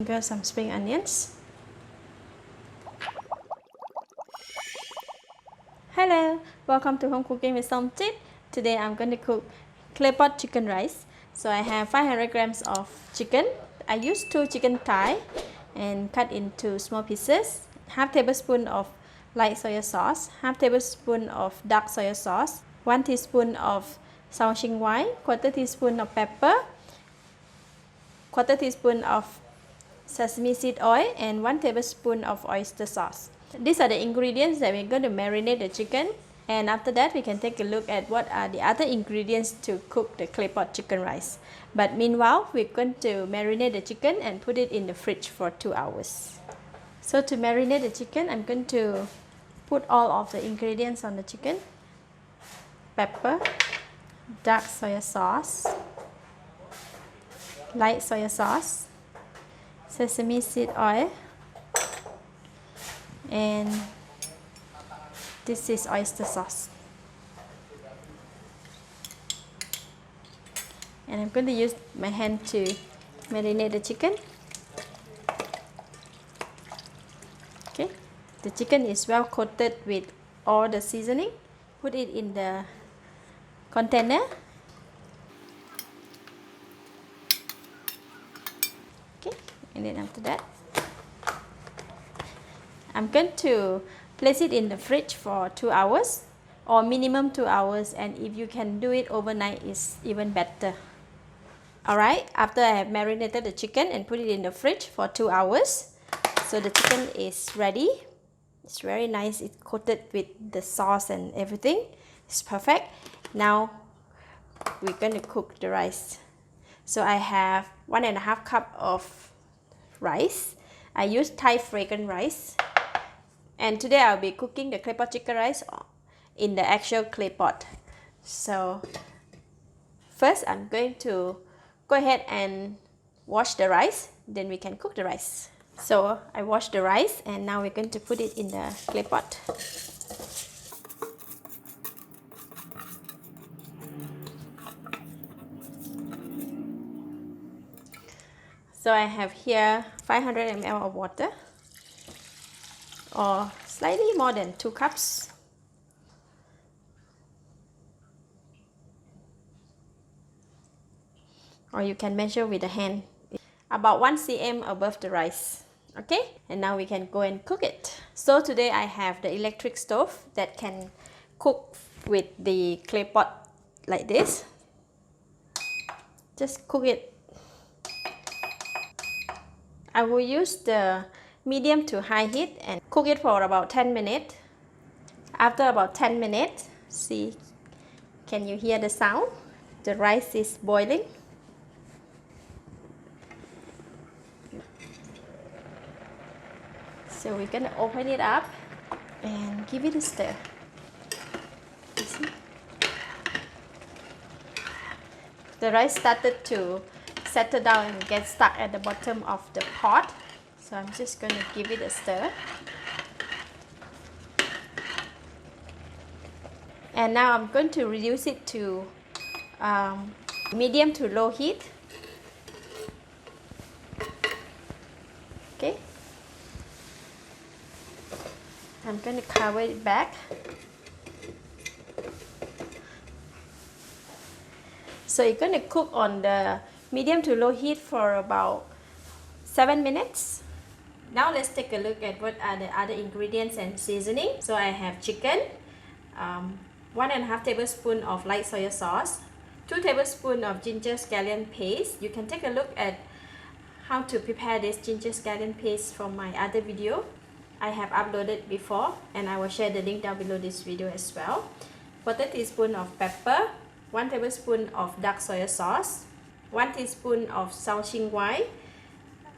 Got some spring onions. Hello, welcome to Home Cooking with Somchit. Today I'm going to cook clay pot chicken rice. So I have 500 grams of chicken. I used 2 chicken thigh and cut into small pieces. Half tablespoon of light soy sauce, half tablespoon of dark soy sauce, 1 teaspoon of sao xing wai, quarter teaspoon of pepper, quarter teaspoon of sesame seed oil, and 1 tablespoon of oyster sauce. These are the ingredients that we're going to marinate the chicken, and after that we can take a look at what are the other ingredients to cook the clay pot chicken rice. But meanwhile, we're going to marinate the chicken and put it in the fridge for 2 hours. So to marinate the chicken, I'm going to put all of the ingredients on the chicken: pepper, dark soy sauce, light soy sauce, sesame seed oil, and this is oyster sauce. And I'm going to use my hand to marinate the chicken. Okay, the chicken is well coated with all the seasoning. Put it in the container. Okay, and then after that, I'm going to place it in the fridge for 2 hours or minimum 2 hours, and if you can do it overnight, it's even better. Alright, after I have marinated the chicken and put it in the fridge for 2 hours, so the chicken is ready. It's very nice, it's coated with the sauce and everything. It's perfect. Now we're going to cook the rice. So I have 1.5 cup of rice. I use Thai fragrant rice. And today I'll be cooking the clay pot chicken rice in the actual clay pot. So first I'm going to go ahead and wash the rice, then we can cook the rice. So I washed the rice and now we're going to put it in the clay pot. So I have here 500 ml of water, or slightly more than 2 cups. Or you can measure with a hand, about 1 cm above the rice. Okay, and now we can go and cook it. So today I have the electric stove that can cook with the clay pot like this. Just cook it. I will use the medium to high heat and cook it for about 10 minutes. After about 10 minutes, see, can you hear the sound? The rice is boiling. So we're gonna open it up and give it a stir. You see? The rice started to settle down and get stuck at the bottom of the pot. So I'm just gonna give it a stir. And now I'm going to reduce it to medium to low heat. Okay. I'm going to cover it back. So you're going to cook on the medium to low heat for about 7 minutes. Now let's take a look at what are the other ingredients and seasoning. So I have chicken, 1.5 tablespoon of light soy sauce, 2 tablespoons of ginger scallion paste. You can take a look at how to prepare this ginger scallion paste from my other video. I have uploaded before, and I will share the link down below this video as well. Quarter teaspoon of pepper, 1 tablespoon of dark soy sauce, 1 teaspoon of sao xing wai,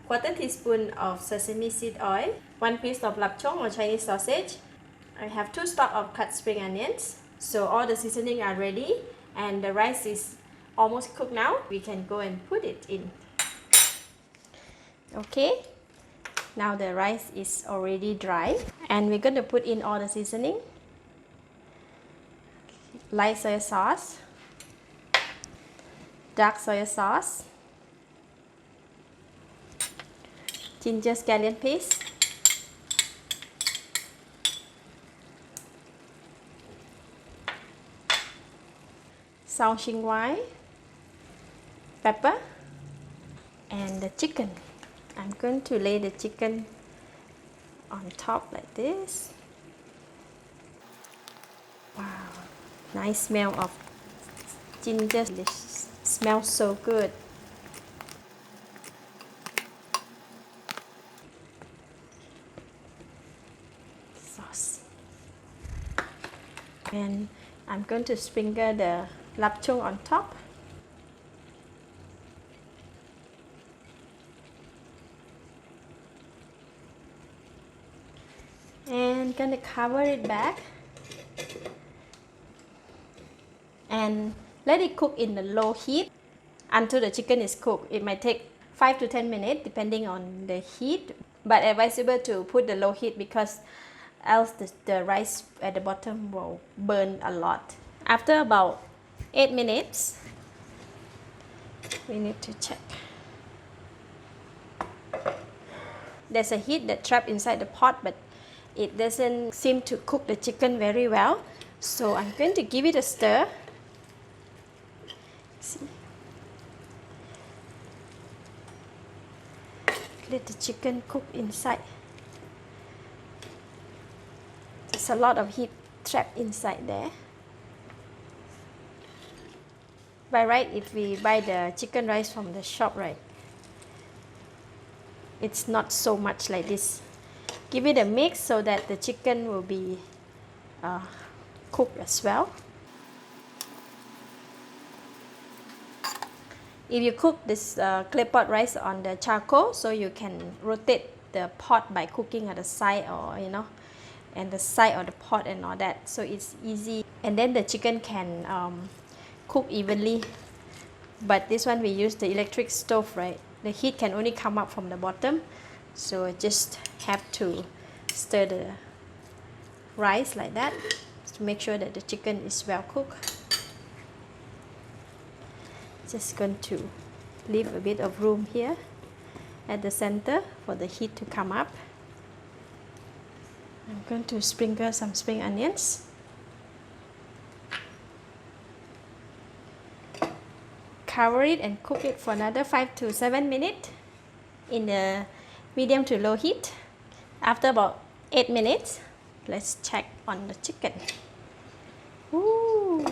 quarter teaspoon of sesame seed oil, 1 piece of lapchong or Chinese sausage. I have 2 stalks of cut spring onions. So all the seasoning are ready and the rice is almost cooked now. We can go and put it in. Okay, now the rice is already dry and we're going to put in all the seasoning. Light soy sauce, dark soy sauce, ginger scallion paste, sao xing wai, pepper, and the chicken. I'm going to lay the chicken on top like this. Wow, nice smell of ginger. Delicious. Smells so good. Sauce. And I'm going to sprinkle the lapchung on top. And gonna cover it back and let it cook in the low heat until the chicken is cooked. It might take 5 to 10 minutes depending on the heat, but advisable to put the low heat because else the rice at the bottom will burn a lot. After about 8 minutes, we need to check. There's a heat that trapped inside the pot, but it doesn't seem to cook the chicken very well. So I'm going to give it a stir. See? Let the chicken cook inside. There's a lot of heat trapped inside there. By right, if we buy the chicken rice from the shop, right, it's not so much like this. Give it a mix so that the chicken will be cooked as well. If you cook this clay pot rice on the charcoal, so you can rotate the pot by cooking at the side, or and the side of the pot and all that, so it's easy, and then the chicken can cook evenly. But this one we use the electric stove, right? The heat can only come up from the bottom, so I just have to stir the rice like that to make sure that the chicken is well cooked. Just going to leave a bit of room here at the center for the heat to come up. I'm going to sprinkle some spring onions. Cover it and cook it for another 5 to 7 minutes in the medium to low heat. After about 8 minutes, let's check on the chicken. Ooh.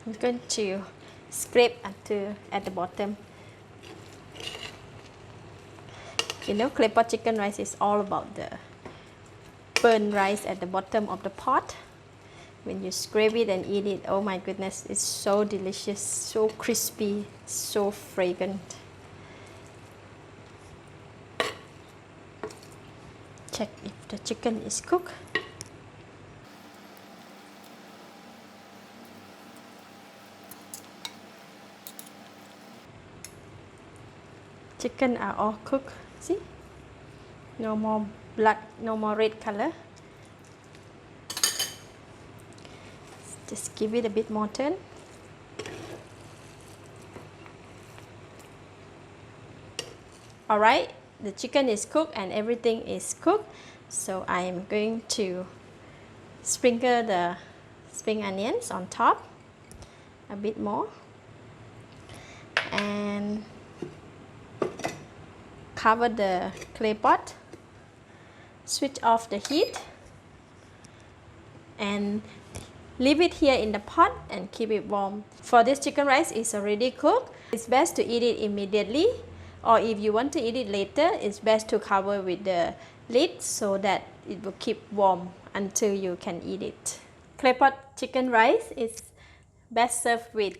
I'm going to scrape until at the bottom. Clay pot chicken rice is all about the burnt rice at the bottom of the pot. When you scrape it and eat it, oh my goodness, it's so delicious, so crispy, so fragrant. Check if the chicken is cooked. Chicken are all cooked. See? No more blood, no more red color. Just give it a bit more turn. Alright, the chicken is cooked and everything is cooked. So I am going to sprinkle the spring onions on top a bit more. And cover the clay pot, switch off the heat, and leave it here in the pot and keep it warm. For this chicken rice, it's already cooked. It's best to eat it immediately, or if you want to eat it later, it's best to cover with the lid so that it will keep warm until you can eat it. Clay pot chicken rice is best served with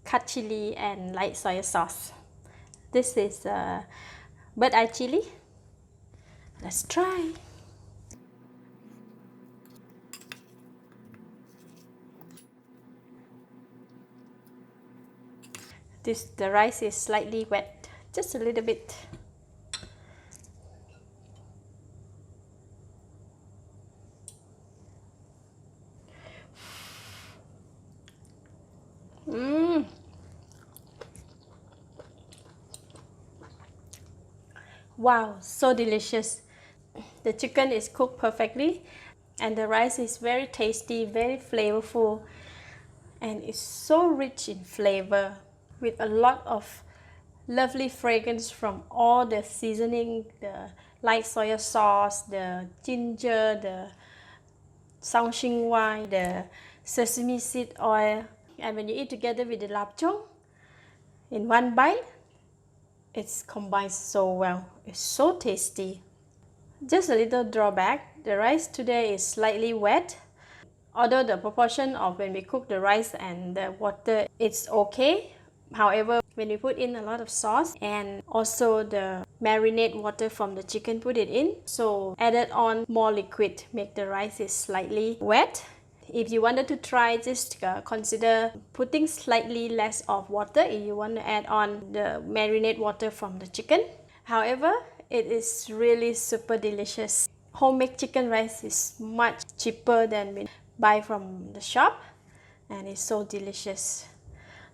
cut chili and light soy sauce. This is bird eye chili. Let's try. the rice is slightly wet, just a little bit. Wow, so delicious. The chicken is cooked perfectly and the rice is very tasty, very flavorful, and it's so rich in flavor with a lot of lovely fragrance from all the seasoning, the light soy sauce, the ginger, the Shaoxing the sesame seed oil, and when you eat together with the lapchong in one bite, it's combined so well. It's so tasty. Just a little drawback, the rice today is slightly wet. Although the proportion of when we cook the rice and the water, it's okay. However, when we put in a lot of sauce and also the marinade water from the chicken, put it in, so added on more liquid, make the rice is slightly wet. If you wanted to try, just consider putting slightly less of water if you want to add on the marinade water from the chicken. However, it is really super delicious. Homemade chicken rice is much cheaper than we buy from the shop, and it's so delicious,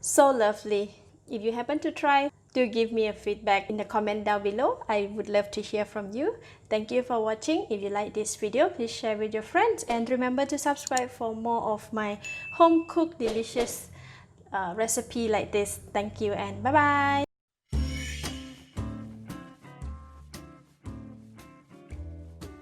so lovely. If you happen to try, do give me a feedback in the comment down below. I would love to hear from you. Thank you for watching. If you like this video, please share with your friends and remember to subscribe for more of my home cooked delicious recipe like this. Thank you and bye bye.